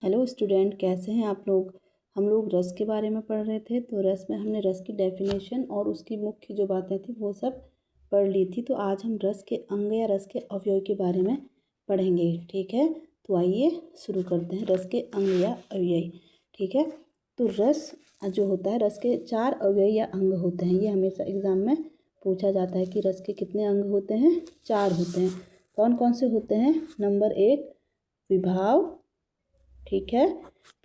Hello student, कैसे हैं आप लोग। हम लोग रस के बारे में पढ़ रहे थे। तो रस में हमने रस की डेफिनेशन और उसकी मुख्य जो बातें थी वो सब पढ़ ली थी। तो आज हम रस के अंग या रस के अवयव के बारे में पढ़ेंगे। ठीक है, तो आइए शुरू करते हैं। रस के अंग या अवयव। ठीक है, तो रस जो होता है, रस के 4 अवयव या अंग होते हैं। ये हमेशा एग्जाम में पूछा जाता है कि रस के कितने अंग होते हैं। 4 होते हैं। कौन कौन से होते हैं? नंबर 1 विभाव। ठीक है,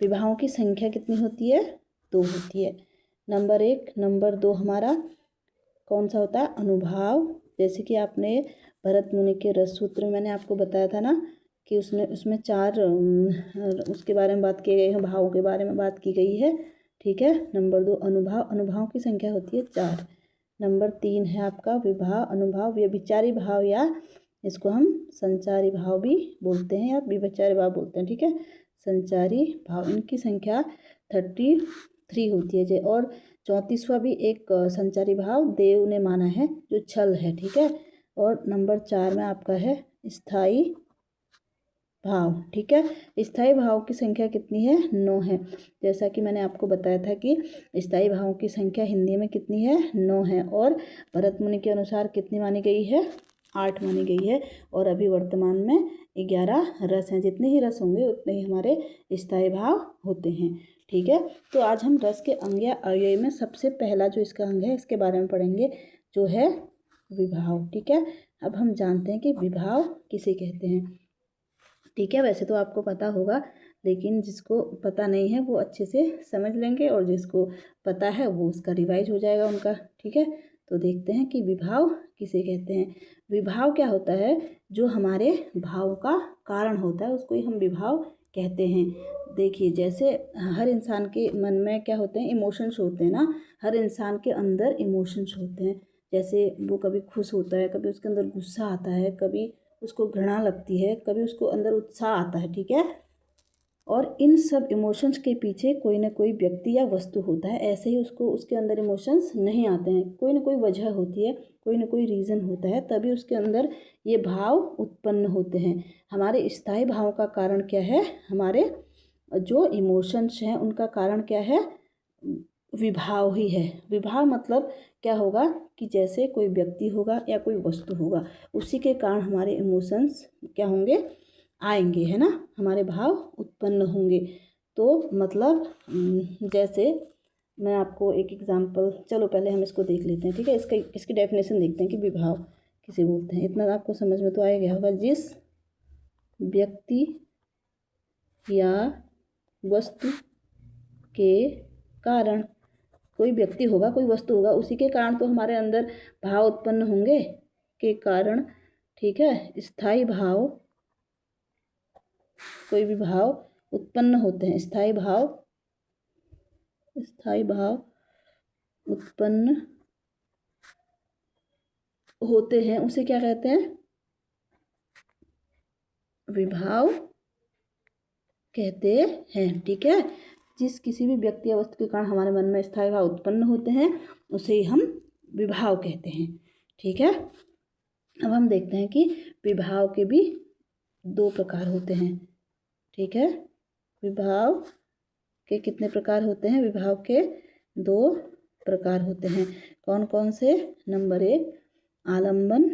विभागों की संख्या कितनी होती है? 2 होती है। नंबर 1। नंबर 2 हमारा कौन सा होता है? अनुभाव। जैसे कि आपने भरत मुनि के रस सूत्र में मैंने आपको बताया था ना कि उसमें 4 उसके बारे में बात की गई है, भावों के बारे में बात की गई है। ठीक है, नंबर 2 अनुभाव। अनुभाव की संख्या होती है 4। नंबर 3 है आपका विभाव। अनुभाव व्यभिचारी भाव, या इसको हम संचारी भाव भी बोलते हैं या व्यभिचारी भाव बोलते हैं। ठीक है, संचारी भाव, इनकी संख्या 33 होती है। और 34वां भी एक संचारी भाव देव ने माना है, जो छल है। ठीक है, और नंबर 4 में आपका है स्थाई भाव। ठीक है, स्थाई भाव की संख्या कितनी है? 9 है। जैसा कि मैंने आपको बताया था कि स्थाई भावों की संख्या हिंदी में कितनी है? 9 है। और भरत मुनि के अनुसार कितनी मानी गई है? 8 मानी गई है। और अभी वर्तमान में 11 रस हैं। जितने ही रस होंगे उतने ही हमारे स्थाई भाव होते हैं। ठीक है, तो आज हम रस के अंग या अवयव में सबसे पहला जो इसका अंग है इसके बारे में पढ़ेंगे, जो है विभाव। ठीक है, अब हम जानते हैं कि विभाव किसे कहते हैं। ठीक है, वैसे तो आपको पता होगा, लेकिन जिसको पता नहीं है वो अच्छे से समझ लेंगे, और जिसको पता है वो उसका रिवाइज हो जाएगा उनका। ठीक है, तो देखते हैं कि विभाव किसे कहते हैं। विभाव क्या होता है? जो हमारे भाव का कारण होता है उसको ही हम विभाव कहते हैं। देखिए, जैसे हर इंसान के मन में क्या होते हैं? इमोशंस होते हैं ना। हर इंसान के अंदर इमोशंस होते हैं। जैसे वो कभी खुश होता है, कभी उसके अंदर गुस्सा आता है, कभी उसको घृणा लगती है, कभी उसको अंदर उत्साह आता है। ठीक है, और इन सब इमोशंस के पीछे कोई ना कोई व्यक्ति या वस्तु होता है। ऐसे ही उसको उसके अंदर इमोशंस नहीं आते हैं, कोई ना कोई वजह होती है, कोई ना कोई रीज़न होता है, तभी उसके अंदर ये भाव उत्पन्न होते हैं। हमारे स्थायी भाव का कारण क्या है? हमारे जो इमोशंस हैं उनका कारण क्या है? विभाव ही है। विभाव मतलब क्या होगा कि जैसे कोई व्यक्ति होगा या कोई वस्तु होगा, उसी के कारण हमारे इमोशंस क्या होंगे? आएंगे, है ना। हमारे भाव उत्पन्न होंगे। तो मतलब जैसे मैं आपको एक एग्जांपल, चलो पहले हम इसको देख लेते हैं। ठीक है, इसकी डेफिनेशन देखते हैं कि विभाव किसे बोलते हैं। इतना आपको समझ में तो आ गया होगा। जिस व्यक्ति या वस्तु के कारण, कोई व्यक्ति होगा, कोई वस्तु होगा, उसी के कारण तो हमारे अंदर भाव उत्पन्न होंगे, के कारण। ठीक है, स्थायी भाव, कोई भी भाव उत्पन्न होते हैं। स्थायी भाव उत्पन्न होते हैं, उसे क्या कहते हैं? विभाव कहते हैं। ठीक है, जिस किसी भी व्यक्ति या वस्तु के कारण हमारे मन में स्थायी भाव उत्पन्न होते हैं उसे ही हम विभाव कहते हैं। ठीक है, अब हम देखते हैं कि विभाव के भी 2 प्रकार होते हैं। ठीक है, विभाव के कितने प्रकार होते हैं? विभाव के 2 प्रकार होते हैं। कौन कौन से? नंबर 1 आलम्बन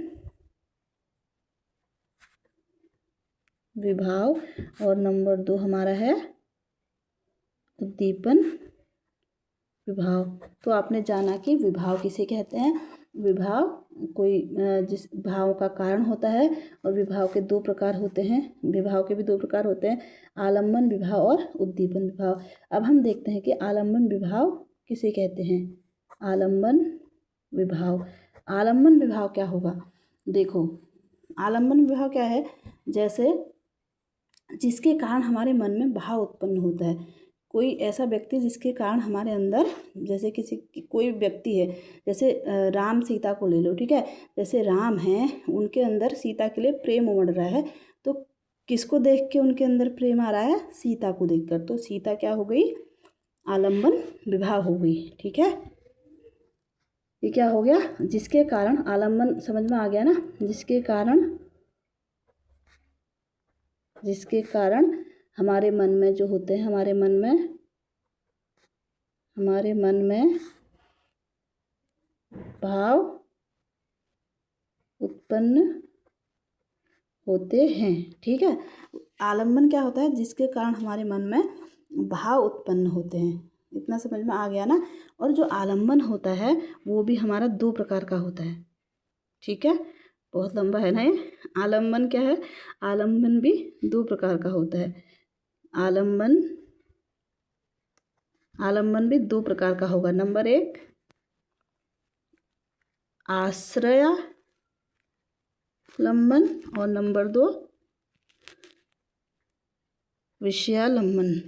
विभाव, और नंबर 2 हमारा है उद्दीपन विभाव। तो आपने जाना कि विभाव किसे कहते हैं। विभाव कोई जिस भाव का कारण होता है, और विभाव के 2 प्रकार होते हैं। विभाव के भी 2 प्रकार होते हैं, आलम्बन विभाव और उद्दीपन विभाव। अब हम देखते हैं कि आलम्बन विभाव किसे कहते हैं। आलम्बन विभाव, आलम्बन विभाव क्या होगा? देखो, आलम्बन विभाव क्या है? जैसे जिसके कारण हमारे मन में भाव उत्पन्न होता है। कोई ऐसा व्यक्ति जिसके कारण हमारे अंदर, जैसे कोई व्यक्ति है, जैसे राम सीता को ले लो। ठीक है, जैसे राम हैं, उनके अंदर सीता के लिए प्रेम उमड़ रहा है, तो किसको देख के उनके अंदर प्रेम आ रहा है? सीता को देखकर। तो सीता क्या हो गई? आलम्बन विभाव हो गई। ठीक है, ये क्या हो गया? जिसके कारण, आलम्बन समझ में आ गया ना। जिसके कारण हमारे मन में जो होते हैं, हमारे मन में भाव उत्पन्न होते हैं। ठीक है, आलम्बन क्या होता है? जिसके कारण हमारे मन में भाव उत्पन्न होते हैं। इतना समझ में आ गया ना। और जो आलम्बन होता है वो भी हमारा 2 प्रकार का होता है। ठीक है, बहुत लंबा है ना ये। आलम्बन क्या है? आलम्बन भी 2 प्रकार का होता है। आलम्बन भी 2 प्रकार का होगा। नंबर 1 आश्रयालंबन और नंबर 2 विषयालंबन।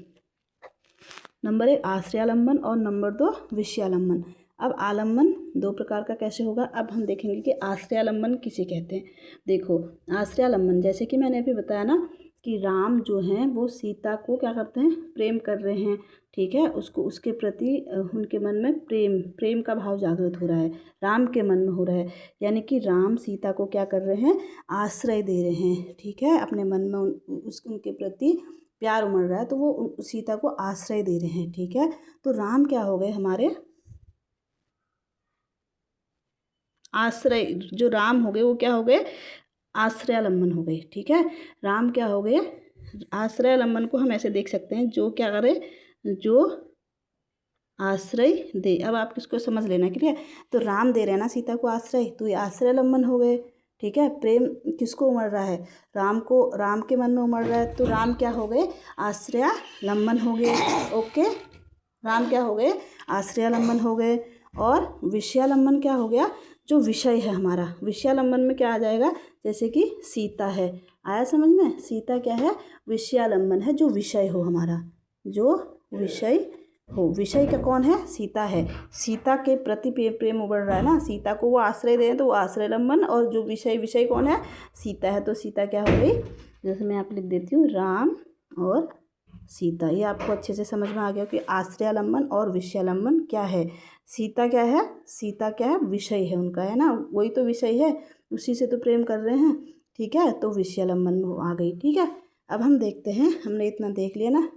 नंबर 1 आश्रयालंबन और नंबर 2 विषयालंबन। अब आलम्बन 2 प्रकार का कैसे होगा? अब हम देखेंगे कि आश्रयालंबन किसे कहते हैं। देखो, आश्रयालंबन जैसे कि मैंने अभी बताया ना कि राम जो हैं वो सीता को क्या करते हैं? प्रेम कर रहे हैं। ठीक है, उसको उसके प्रति उनके मन में प्रेम का भाव जागृत हो रहा है, राम के मन में हो रहा है। यानी कि राम सीता को क्या कर रहे हैं? आश्रय दे रहे हैं। ठीक है, अपने मन में उनके प्रति प्यार उमड़ रहा है, तो वो सीता को आश्रय दे रहे हैं। ठीक है, तो राम क्या हो गए? हमारे आश्रय, जो राम हो गए वो क्या हो गए? आश्रयालंबन हो गए। ठीक है, राम क्या हो गए? आश्रयालंबन को हम ऐसे देख सकते हैं, जो क्या करे? जो आश्रय दे। अब आप किसको समझ लेना, ठीक है। तो राम दे रहे हैं ना सीता को आश्रय, तो ये आश्रयालंबन हो गए। ठीक है, प्रेम किसको उमड़ रहा है? राम को, राम के मन में उमड़ रहा है, तो राम क्या हो गए? आश्रयालंबन हो गए। ओके, राम क्या हो गए? आश्रयालंबन हो गए। और विषयालंबन क्या हो गया? जो विषय है हमारा, विषयालंबन में क्या आ जाएगा? जैसे कि सीता है, आया समझ में? सीता क्या है? विषयालंबन है, जो विषय हो हमारा, जो विषय हो। विषय का कौन है? सीता है। सीता के प्रति प्रेम उबड़ रहा है ना, सीता को वो आश्रय दे, तो वो आश्रयालंबन। और जो विषय कौन है? सीता है। तो सीता क्या हो गई? जैसे मैं आप लिख देती हूँ, राम और सीता। ये आपको अच्छे से समझ में आ गया कि आश्रयालंबन और विषयालंबन क्या है। सीता क्या है? सीता क्या है? विषय है उनका, है ना, वही तो विषय है, उसी से तो प्रेम कर रहे हैं। ठीक है, तो विषयालंबन में आ गई। ठीक है, अब हम देखते हैं, हमने इतना देख लिया ना,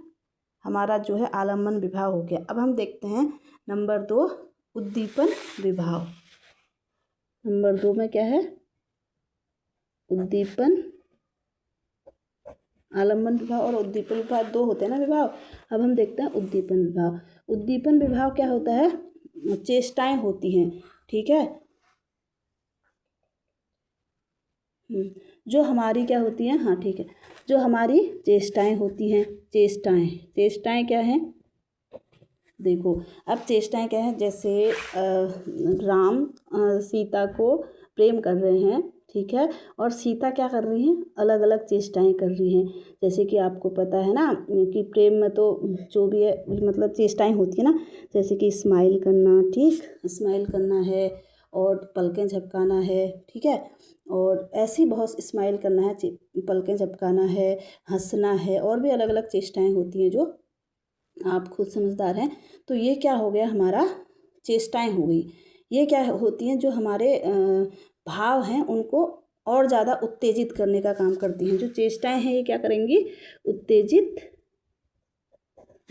हमारा जो है आलम्बन विभाव हो गया। अब हम देखते हैं नंबर 2 उद्दीपन विभाव। नंबर 2 में क्या है? उद्दीपन, आलम्बन विभाव और उद्दीपन विभाव 2 होते हैं ना विभाव। अब हम देखते हैं उद्दीपन विभाव। उद्दीपन विभाव क्या होता है? चेष्टाएं होती हैं। ठीक है, जो हमारी क्या होती हैं? हाँ ठीक है, जो हमारी चेष्टाएं होती हैं। चेष्टाएं क्या हैं? देखो, अब चेष्टाएं क्या है? जैसे राम सीता को प्रेम कर रहे हैं। ठीक है, और सीता क्या कर रही हैं? अलग अलग चेष्टाएं कर रही हैं। जैसे कि आपको पता है ना कि प्रेम में तो जो भी है, मतलब चेष्टाएं होती है ना, जैसे कि स्माइल करना, ठीक, स्माइल करना है, और पलकें झपकाना है। ठीक है, और ऐसी बहुत स्माइल करना है, पलकें झपकाना है, हंसना है, और भी अलग अलग चेष्टाएं होती हैं, जो आप खुद समझदार हैं। तो ये क्या हो गया? हमारा चेष्टाएं हो गई। ये क्या होती हैं? जो हमारे भाव हैं उनको और ज़्यादा उत्तेजित करने का काम करती हैं। जो चेष्टाएं हैं ये क्या करेंगी?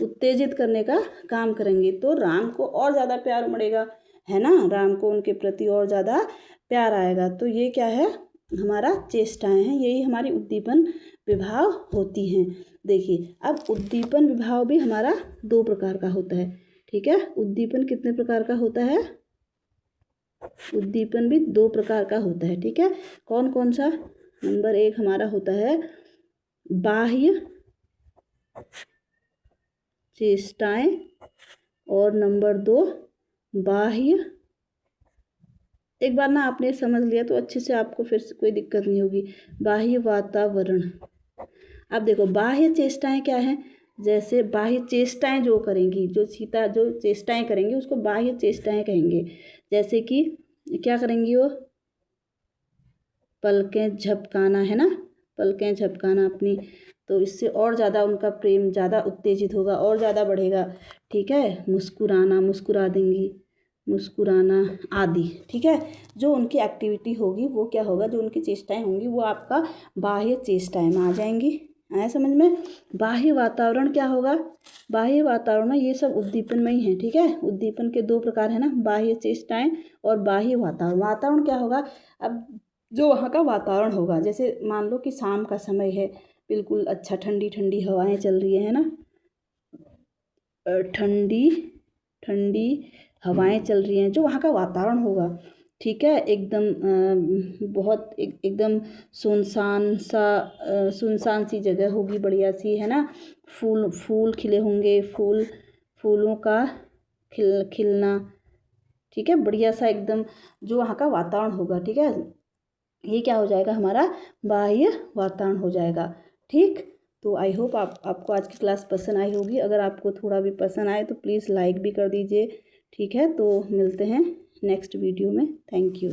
उत्तेजित करने का काम करेंगी। तो राम को और ज़्यादा प्यार उमड़ेगा, है ना, राम को उनके प्रति और ज़्यादा प्यार आएगा। तो ये क्या है? हमारा चेष्टाएं हैं, यही हमारी उद्दीपन विभाव होती हैं। देखिए, अब उद्दीपन विभाव भी हमारा 2 प्रकार का होता है। ठीक है, उद्दीपन कितने प्रकार का होता है? उद्दीपन भी 2 प्रकार का होता है। ठीक है, कौन कौन सा? नंबर 1 हमारा होता है बाह्य चेष्टाएं, और नंबर 2 बाह्य। एक बार ना आपने समझ लिया तो अच्छे से आपको फिर से कोई दिक्कत नहीं होगी। बाह्य वातावरण। अब देखो, बाह्य चेष्टाएं क्या हैं? जैसे बाह्य चेष्टाएं जो करेंगी, जो सीता जो चेष्टाएं करेंगी उसको बाह्य चेष्टाएं कहेंगे। जैसे कि क्या करेंगी वो? पलकें झपकाना, है ना, पलकें झपकाना अपनी, तो इससे और ज़्यादा उनका प्रेम ज़्यादा उत्तेजित होगा, और ज़्यादा बढ़ेगा। ठीक है, मुस्कुराना, मुस्कुरा देंगी, मुस्कुराना आदि। ठीक है, जो उनकी एक्टिविटी होगी वो क्या होगा? जो उनकी चेष्टाएं होंगी वो आपका बाह्य चेष्टाएं में आ जाएंगी। आया समझ में। बाह्य वातावरण क्या होगा, बाह्य वातावरण में ये सब उद्दीपन में ही है, ठीक है। उद्दीपन के दो प्रकार है ना, बाह्य चेष्टाएं और बाह्य वातावरण। वातावरण क्या होगा, अब जो वहाँ का वातावरण होगा, जैसे मान लो कि शाम का समय है, बिल्कुल अच्छा ठंडी ठंडी हवाएं चल रही है ना, ठंडी ठंडी हवाएं चल रही हैं, जो वहाँ का वातावरण होगा, ठीक है। एकदम बहुत एकदम सुनसान सी जगह होगी, बढ़िया सी, है ना। फूल फूल खिले होंगे, फूलों का खिलना, ठीक है, बढ़िया सा एकदम जो वहाँ का वातावरण होगा, ठीक है। ये क्या हो जाएगा, हमारा बाह्य वातावरण हो जाएगा, ठीक। तो आई होप आपको आज की क्लास पसंद आई होगी। अगर आपको थोड़ा भी पसंद आए तो प्लीज़ लाइक भी कर दीजिए, ठीक है। तो मिलते हैं नेक्स्ट वीडियो में। Thank you.